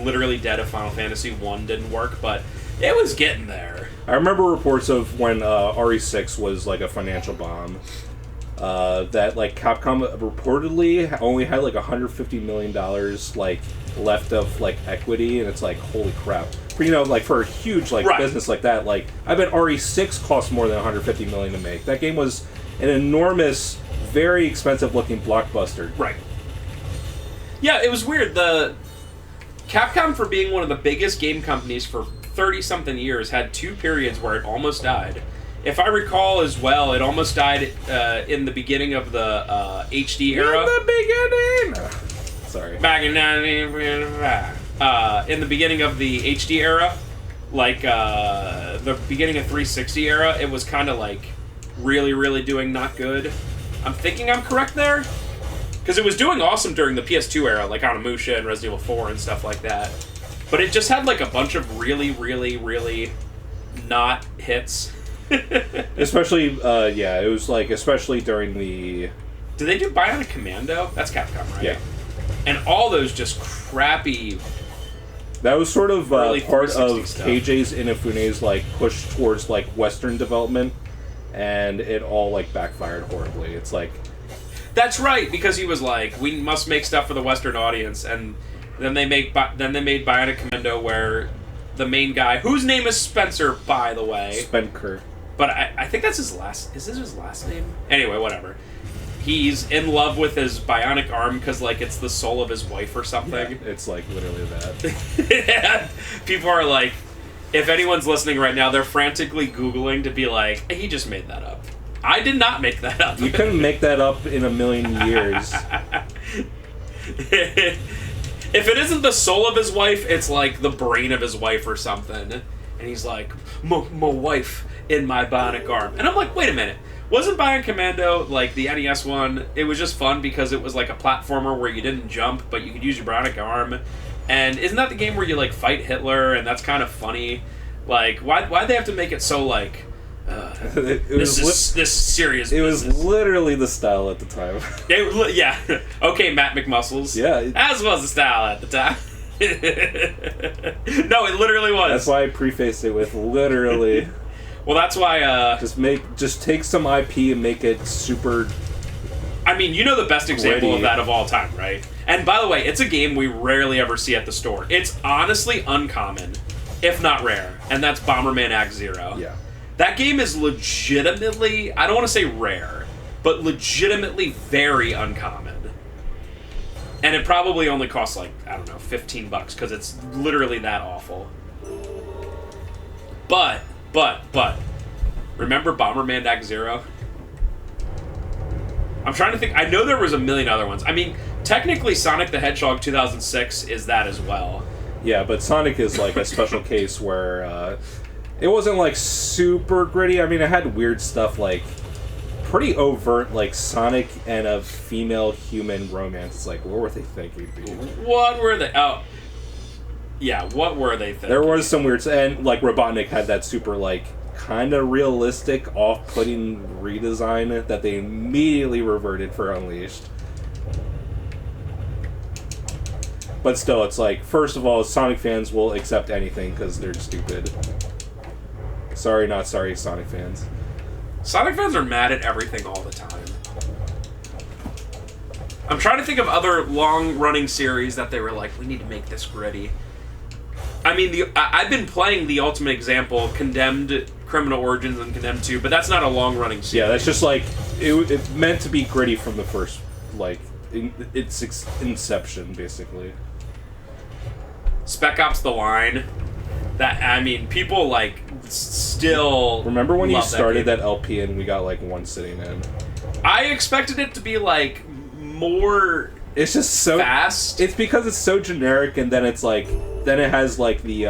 literally dead if Final Fantasy 1 didn't work, but it was getting there. I remember reports of when RE6 was like a financial bomb. That like Capcom reportedly only had like $150 million like left of like equity, and it's like holy crap. For, you know, like for a huge like business like that, like I bet RE6 cost more than $150 million to make. That game was an enormous, very expensive looking blockbuster. Right. Yeah, it was weird. The Capcom, for being one of the biggest game companies for 30-something years, had 2 periods where it almost died. If I recall as well, it almost died in the beginning of the HD era. In the beginning! Sorry. Back in 1955. In the beginning of the HD era, like the beginning of 360 era, it was kind of like really, really doing not good. I'm thinking I'm correct there? Because it was doing awesome during the PS2 era, like Onimusha and Resident Evil 4 and stuff like that. But it just had like a bunch of really, really, really not hits. Especially, it was like, especially during the... Did they do Bionic Commando? That's Capcom, right? Yeah. And all those just crappy... That was sort of part of stuff. KJ's Inafune's like push towards like Western development, and it all like backfired horribly. It's like... That's right, because he was like, we must make stuff for the Western audience, and then they made Bionic Commando, where the main guy, whose name is Spencer, by the way. Spencer. But I think that's his last... Is this his last name? Anyway, whatever. He's in love with his bionic arm because, like, it's the soul of his wife or something. Yeah, it's, like, literally that. People are like... If anyone's listening right now, they're frantically Googling to be like, he just made that up. I did not make that up. You couldn't make that up in a million years. If it isn't the soul of his wife, it's like the brain of his wife or something. And he's like, my wife in my bionic arm. And I'm like, wait a minute. Wasn't Bionic Commando, like the NES one, it was just fun because it was like a platformer where you didn't jump, but you could use your bionic arm. And isn't that the game where you like fight Hitler, and that's kind of funny? Like, why'd they have to make it so like... this is serious business. It was literally the style at the time. Yeah. Okay, Matt McMuscles. Yeah. As was the style at the time. No, it literally was. That's why I prefaced it with literally. Well, that's why... Just take some IP and make it super... I mean, you know the best example gritty. of that of all time, right? And by the way, it's a game we rarely ever see at the store. It's honestly uncommon, if not rare, and that's Bomberman Act Zero. Yeah. That game is legitimately, I don't want to say rare, but legitimately very uncommon. And it probably only costs like, I don't know, $15 because it's literally that awful. But, remember Bomberman Act Zero? I'm trying to think, I know there was a million other ones. I mean, technically Sonic the Hedgehog 2006 is that as well. Yeah, but Sonic is like a special case where... it wasn't, like, super gritty. I mean, it had weird stuff, like, pretty overt, like, Sonic and a female human romance. It's like, what were they thinking, dude? What were they... Oh. Yeah, what were they thinking? There was some weird... And, like, Robotnik had that super, like, kind of realistic, off-putting redesign that they immediately reverted for Unleashed. But still, it's like, first of all, Sonic fans will accept anything because they're stupid. Sorry, not sorry, Sonic fans. Sonic fans are mad at everything all the time. I'm trying to think of other long-running series that they were like, we need to make this gritty. I mean, I've been playing the ultimate example, Condemned, Criminal Origins, and Condemned 2, but that's not a long-running series. Yeah, that's just like, it's meant to be gritty from the first, like, its inception, basically. Spec Ops: The Line. That, I mean, people, like, still remember when you love started that LP and we got, like, one sitting in? I expected it to be, like, more... It's just so... fast. It's because it's so generic, and then it's, like... Then it has, like, the,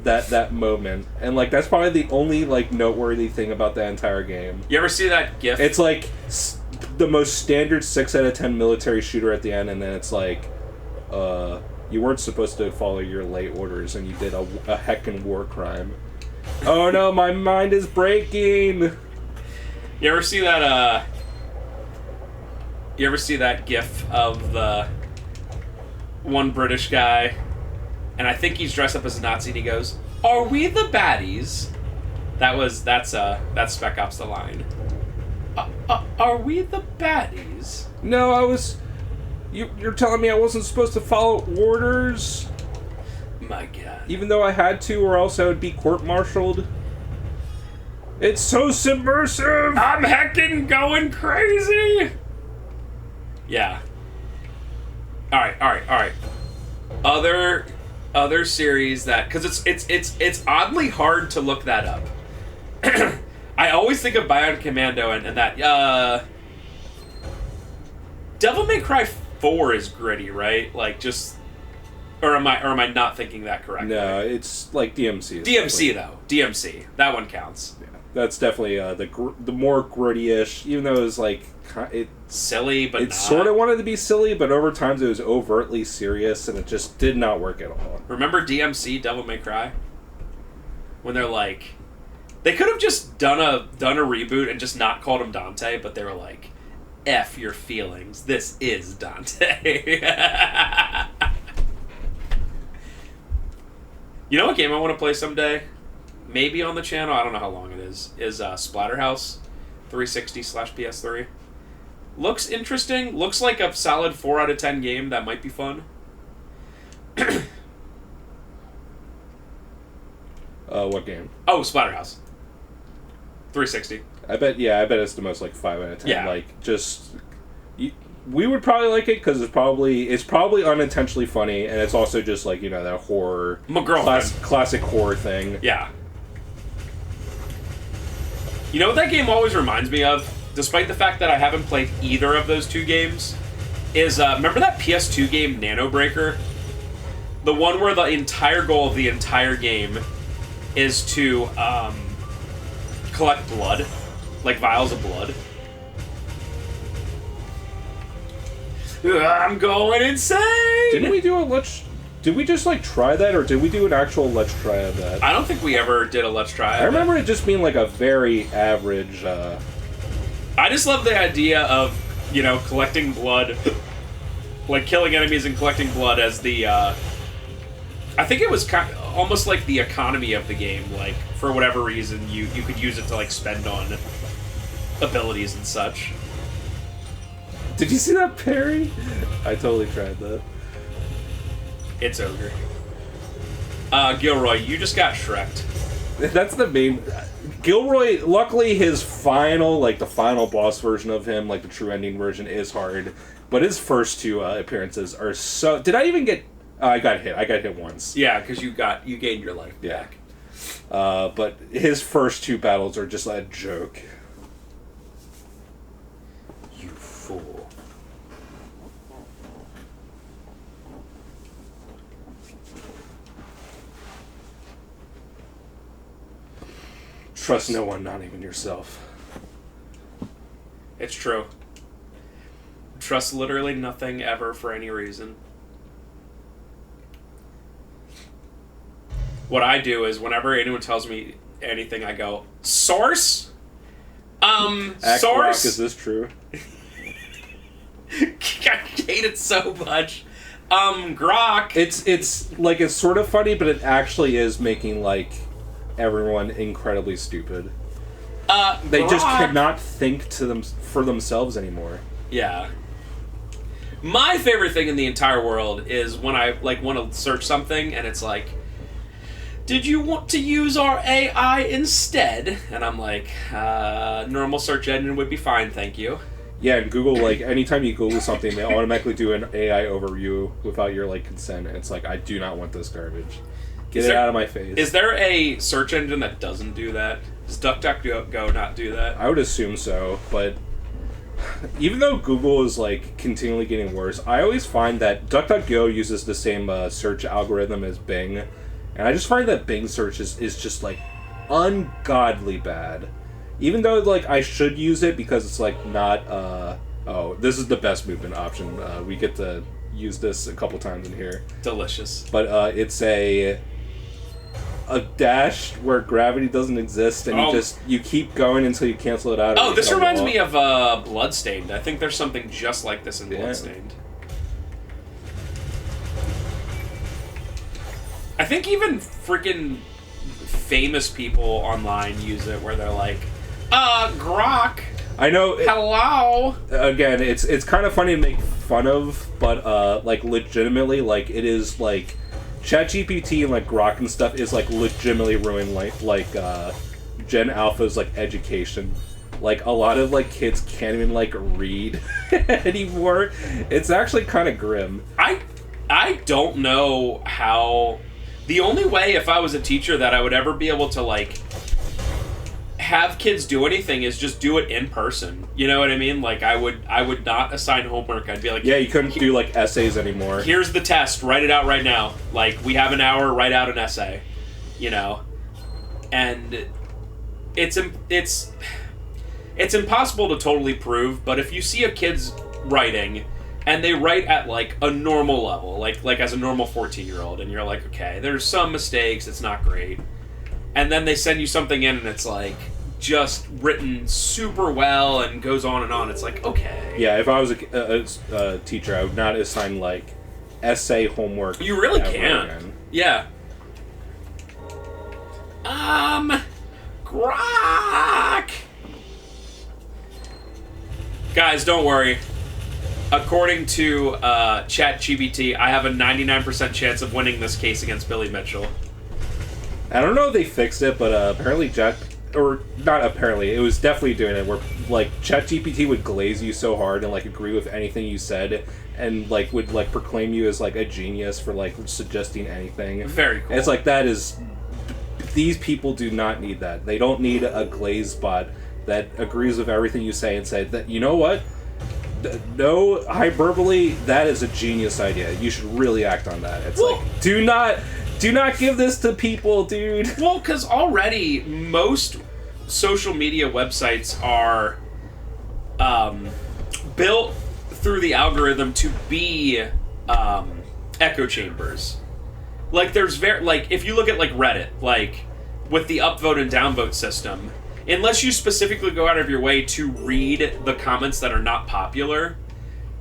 that moment. And, like, that's probably the only, like, noteworthy thing about that entire game. You ever see that GIF? It's, like, the most standard 6 out of 10 military shooter at the end, and then it's, like, you weren't supposed to follow your late orders, and you did a heckin' war crime. Oh no, my mind is breaking! You ever see that, GIF of one British guy, and I think he's dressed up as a Nazi, and he goes, "Are we the baddies?" That's Spec Ops the line. Are we the baddies? No, I was. You're telling me I wasn't supposed to follow orders? My God. Even though I had to, or else I would be court-martialed. It's so subversive! I'm heckin' going crazy! Yeah. Alright. Other series that... Because it's oddly hard to look that up. I always think of Bionic Commando and that... Devil May Cry 4 is gritty, right? Like, just... Or am I not thinking that correctly? No, it's like DMC. DMC, though. DMC. That one counts. Yeah, that's definitely the more gritty-ish, even though it was like... silly, but it sort of wanted to be silly, but over time it was overtly serious, and it just did not work at all. Remember DMC, Devil May Cry? When they're like... They could have just done a reboot and just not called him Dante, but they were like, F your feelings. This is Dante. You know what game I want to play someday? Maybe on the channel, I don't know how long it is Splatterhouse 360/PS3. Looks interesting. Looks like a solid 4 out of 10 game that might be fun. What game? Oh, Splatterhouse 360. I bet it's the most like 5 out of 10. Yeah. Like just we would probably like it because it's probably unintentionally funny, and it's also just like, you know, that horror classic horror thing. Yeah. You know what that game always reminds me of, despite the fact that I haven't played either of those two games, is remember that PS2 game Nano Breaker? The one where the entire goal of the entire game is to collect blood, like vials of blood. I'm going insane! Did we just like try that, or did we do an actual Let's Try of that? I don't think we ever did a Let's Try of I remember it just being like a very average... I just love the idea of, you know, collecting blood, like killing enemies and collecting blood as the, I think it was almost like the economy of the game, like, for whatever reason, you could use it to, like, spend on abilities and such. Did you see that parry? I totally tried that. It's ogre. Gilroy, you just got Shrek'd. That's the main... Gilroy, luckily his the final boss version of him, like the true ending version, is hard. But his first two appearances are so... Did I even get... I got hit once. Yeah, because you gained your life back. But his first two battles are just a joke. You fool. Trust no one, not even yourself. It's true. Trust literally nothing ever for any reason. What I do is whenever anyone tells me anything, I go, source? Source? Grok, is this true? I hate it so much. Grok. It's sort of funny, but it actually is making, like, everyone incredibly stupid. They Grok, just cannot think for themselves anymore. Yeah. My favorite thing in the entire world is when I want to search something and it's like, did you want to use our AI instead? And I'm like, normal search engine would be fine, thank you. Yeah, and Google, like, anytime you Google something, they automatically do an AI overview without your, like, consent. And it's like, I do not want this garbage. Get it out of my face. Is there a search engine that doesn't do that? Does DuckDuckGo not do that? I would assume so, but even though Google is, like, continually getting worse, I always find that DuckDuckGo uses the same search algorithm as Bing, and I just find that Bing search is just, like, ungodly bad. Even though, like, I should use it because it's, like, not, oh, this is the best movement option. We get to use this a couple times in here. Delicious. But it's a dash where gravity doesn't exist, and you keep going until you cancel it out. Oh, this reminds me of Bloodstained. I think there's something just like this in Bloodstained. I think even freaking famous people online use it where they're like, Grok. I know. Hello. Again, it's kind of funny to make fun of, but like legitimately, like it is like ChatGPT and like Grok and stuff is like legitimately ruining like Gen Alpha's like education. Like a lot of like kids can't even like read anymore. It's actually kind of grim. I don't know how. The only way, if I was a teacher, that I would ever be able to like have kids do anything is just do it in person. You know what I mean? Like I would not assign homework. I'd be like, yeah, you couldn't do like essays anymore. Here's the test. Write it out right now. Like we have an hour. Write out an essay. You know, and it's impossible to totally prove. But if you see a kid's writing and they write at like a normal level, like as a normal 14-year-old, and you're like, okay, there's some mistakes. It's not great. And then they send you something in and it's like just written super well and goes on and on. It's like, okay. Yeah, if I was a teacher, I would not assign like essay homework. You really can't. Again. Yeah. Grok! Guys, don't worry. According to ChatGPT, I have a 99% chance of winning this case against Billy Mitchell. I don't know if they fixed it, but apparently or not apparently, it was definitely doing it where like ChatGPT would glaze you so hard and like agree with anything you said and like would like proclaim you as like a genius for like suggesting anything. Very cool. It's like these people do not need that. They don't need a glazed bot that agrees with everything you say and say that, you know what? No hyperbole, that is a genius idea. You should really act on that. It's like, do not give this to people, dude. Well, because already most social media websites are built through the algorithm to be echo chambers. Like, there's if you look at like Reddit, like with the upvote and downvote system, unless you specifically go out of your way to read the comments that are not popular,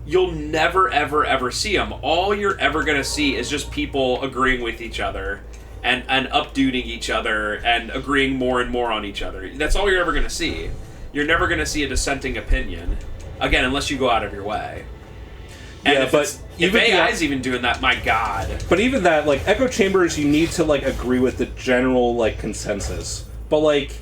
you'll never, ever, ever see them. All you're ever going to see is just people agreeing with each other and upduding each other and agreeing more and more on each other. That's all you're ever going to see. You're never going to see a dissenting opinion, again, unless you go out of your way. And yeah, if AI's even doing that, my God. But even that, like, echo chambers, you need to, like, agree with the general, like, consensus. But, like,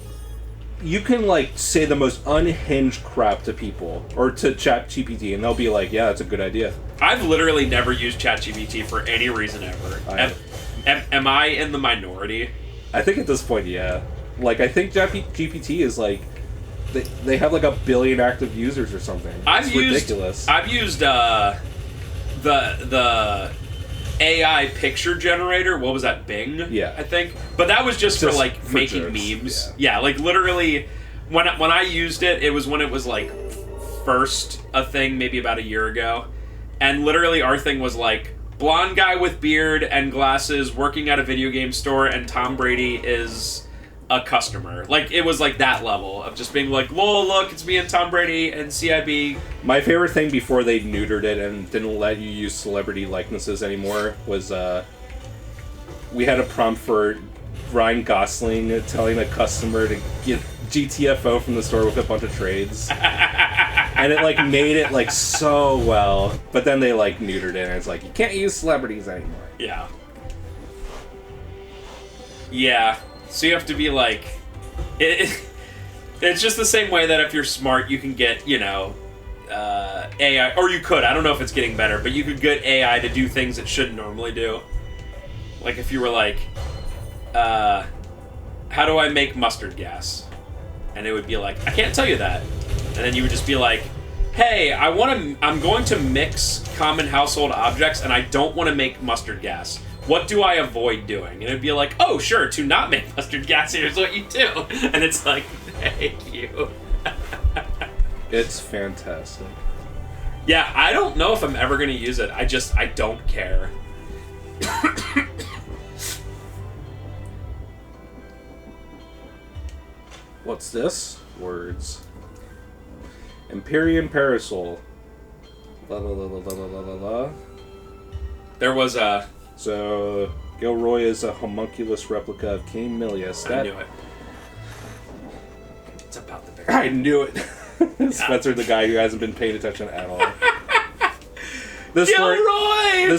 you can, like, say the most unhinged crap to people, or to ChatGPT, and they'll be like, yeah, that's a good idea. I've literally never used ChatGPT for any reason ever. Am I in the minority? I think at this point, yeah. Like, I think ChatGPT is, like, they have, like, 1 billion active users or something. It's ridiculous. I've used, the AI picture generator. What was that? Bing? Yeah. I think. But that was just for making jokes. memes. Yeah, like literally when I used it, it was when it was like first a thing, maybe about a year ago. And literally our thing was like blonde guy with beard and glasses working at a video game store and Tom Brady is a customer. Like, it was like that level of just being like, lol, look, it's me and Tom Brady and CIB. My favorite thing before they neutered it and didn't let you use celebrity likenesses anymore was we had a prompt for Ryan Gosling telling a customer to get GTFO from the store with a bunch of trades. And it like made it like so well. But then they like neutered it and it's like, you can't use celebrities anymore. Yeah. Yeah. So you have to be like, it's just the same way that if you're smart, you can get, you know, AI, or you could, I don't know if it's getting better, but you could get AI to do things it shouldn't normally do. Like if you were like, how do I make mustard gas? And it would be like, I can't tell you that. And then you would just be like, hey, I'm going to mix common household objects and I don't want to make mustard gas. What do I avoid doing? And it'd be like, oh, sure, to not make mustard gas, here's what you do. And it's like, thank you. It's fantastic. Yeah, I don't know if I'm ever going to use it. I don't care. What's this? Words. Empyrean Parasol. La la la la la la la la. There was a... So, Gilroy is a homunculus replica of King Milius. I knew it. It's about the bear. I knew it. Spencer, the guy who hasn't been paying attention at all. This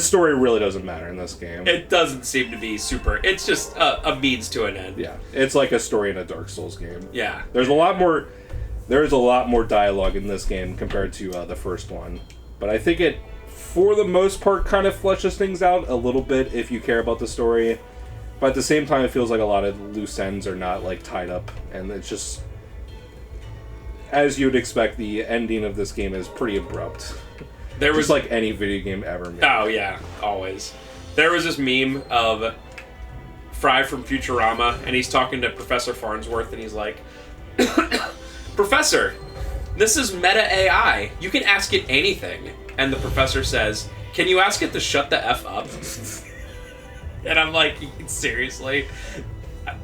story really doesn't matter in this game. It doesn't seem to be super. It's just a means to an end. Yeah, it's like a story in a Dark Souls game. Yeah. There's a lot more dialogue in this game compared to the first one. But I think it, for the most part, kind of fleshes things out a little bit if you care about the story. But at the same time, it feels like a lot of loose ends are not like tied up. And it's just, as you'd expect, the ending of this game is pretty abrupt. There was just like any video game ever made. Oh yeah, always. There was this meme of Fry from Futurama, and he's talking to Professor Farnsworth, and he's like, "Professor, this is meta AI. You can ask it anything." And the professor says, "Can you ask it to shut the F up?" And I'm like, seriously?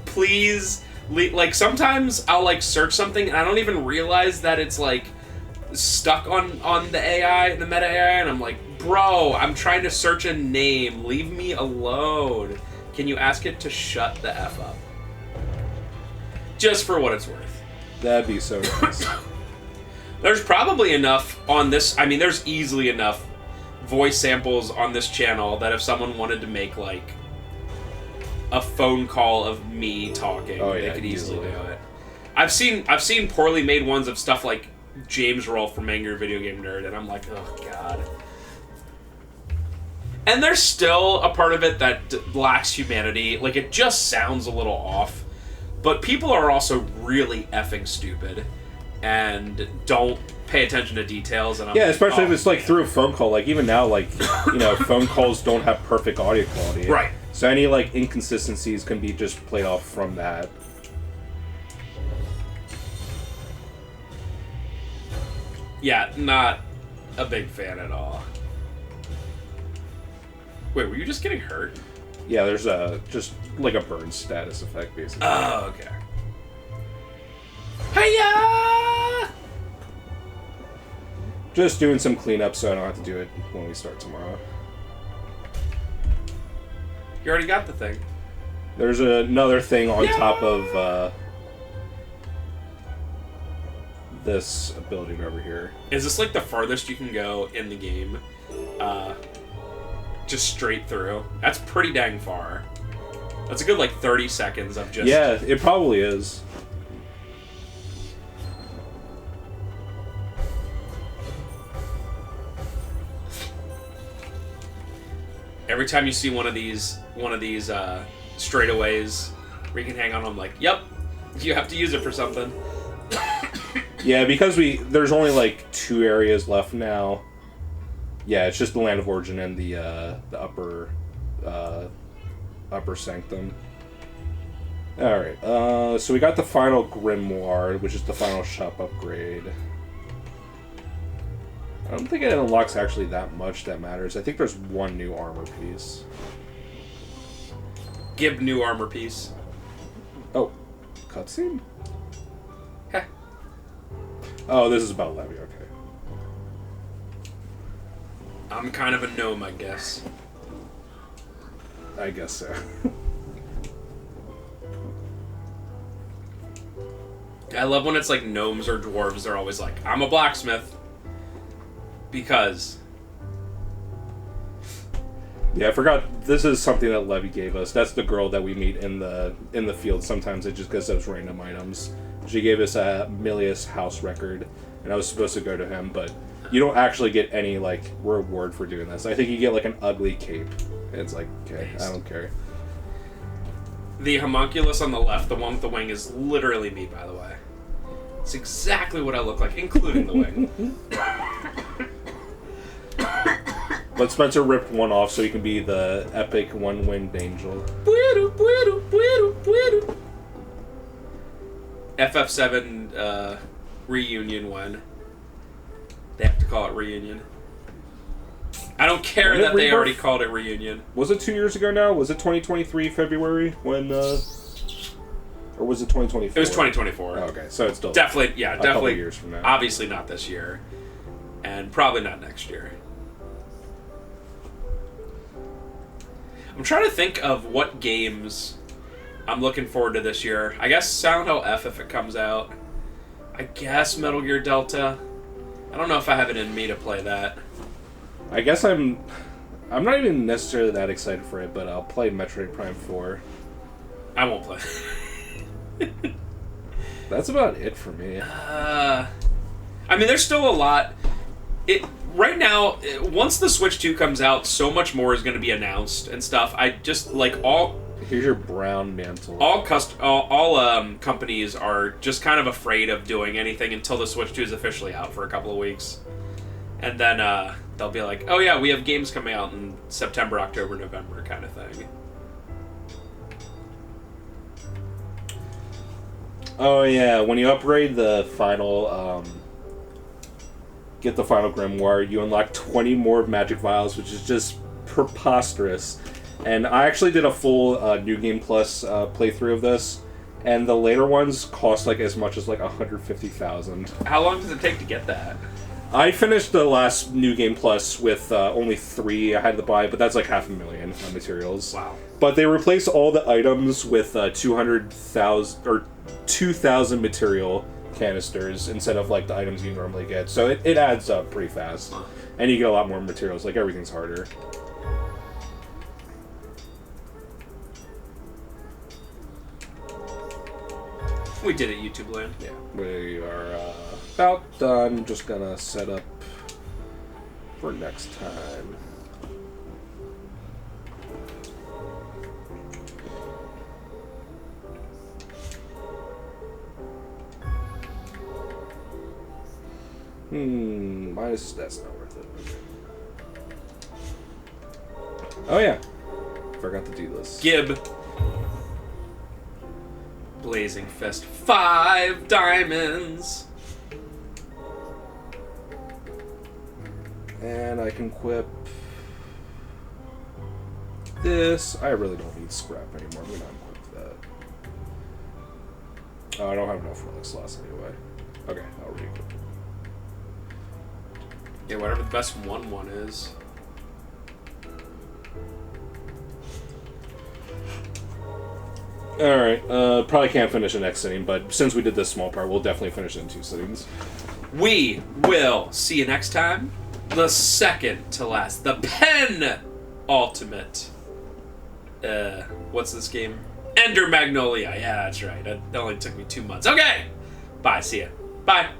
Please? Like, sometimes I'll, like, search something, and I don't even realize that it's, like, stuck on the AI, the meta AI, and I'm like, bro, I'm trying to search a name. Leave me alone. Can you ask it to shut the F up? Just for what it's worth. That'd be so nice. There's probably enough on this. I mean, there's easily enough voice samples on this channel that if someone wanted to make, like, a phone call of me talking, they could easily do it. I've seen poorly made ones of stuff like James Roll from Angry Video Game Nerd, and I'm like, oh god. And there's still a part of it that lacks humanity. Like, it just sounds a little off. But people are also really effing stupid and don't pay attention to details. And I'm especially if it's like through a phone call. Like, even now, like, you know, phone calls don't have perfect audio quality. Right. So any, like, inconsistencies can be just played off from that. Yeah, not a big fan at all. Wait, were you just getting hurt? Yeah, there's just like a burn status effect, basically. Oh, okay. Hiya! Just doing some cleanup so I don't have to do it when we start tomorrow. You already got the thing. There's another thing on top of this ability over here. Is this like the farthest you can go in the game? Just straight through? That's pretty dang far. That's a good like 30 seconds of just... Yeah, it probably is. Every time you see one of these straightaways where you can hang on, I'm like, yep, you have to use it for something. Yeah, because there's only like 2 areas left now. Yeah, it's just the Land of Origin and the upper sanctum. All right, so we got the final Grimoire, which is the final shop upgrade. I don't think it unlocks actually that much that matters. I think there's 1 new armor piece. Give new armor piece. Oh, cutscene? Heh. Oh, this is about Levy, okay. I'm kind of a gnome, I guess. I guess so. I love when it's like gnomes or dwarves, they're always like, I'm a blacksmith. Because... Yeah, I forgot. This is something that Levy gave us. That's the girl that we meet in the field. Sometimes it just gives us random items. She gave us a Milius house record, and I was supposed to go to him, but you don't actually get any like reward for doing this. I think you get like an ugly cape. And it's like, okay, I don't care. The homunculus on the left, the one with the wing, is literally me, by the way. It's exactly what I look like, including the wing. But Spencer ripped one off so he can be the epic one-winged angel. FF7 reunion one. They have to call it reunion. I don't care that they already called it reunion. Was it 2 years ago now? Was it 2023 February when or was it 2024? It was 2024. Oh, okay, so it's still definitely couple years from now. Obviously not this year, and probably not next year. I'm trying to think of what games I'm looking forward to this year. I guess Silent Hill F if it comes out. I guess Metal Gear Delta. I don't know if I have it in me to play that. I guess I'm not even necessarily that excited for it, but I'll play Metroid Prime 4. I won't play. That's about it for me. I mean, there's still a lot. Right now, once the Switch 2 comes out, so much more is going to be announced and stuff. I just, like, Here's your brown mantle. All companies are just kind of afraid of doing anything until the Switch 2 is officially out for a couple of weeks. And then they'll be like, oh yeah, we have games coming out in September, October, November kind of thing. Oh yeah, when you upgrade the final, get the final Grimoire, you unlock 20 more magic vials, which is just preposterous. And I actually did a full New Game Plus playthrough of this, and the later ones cost like as much as like 150,000. How long does it take to get that? I finished the last New Game Plus with only 3 I had to buy, but that's like 500,000 materials. Wow. But they replaced all the items with 200,000 or 2,000 material canisters instead of like the items you normally get. So it adds up pretty fast. And you get a lot more materials, like everything's harder. We did it, YouTube land. Yeah, we are about done. Just gonna set up for next time. That's not worth it. Okay. Oh yeah, forgot the D-list. Gib. Blazing Fist. 5 diamonds. And I can equip this. I really don't need scrap anymore. We're not equip that. Oh, I don't have enough relic slots anyway. Okay, I'll re-equip it. Yeah, whatever the best 1/1 is. Alright, probably can't finish the next sitting, but since we did this small part, we'll definitely finish it in 2 sittings. We will see you next time. The second to last. The Pen Ultimate. What's this game? Ender Magnolia. Yeah, that's right. That only took me 2 months. Okay! Bye, see ya. Bye.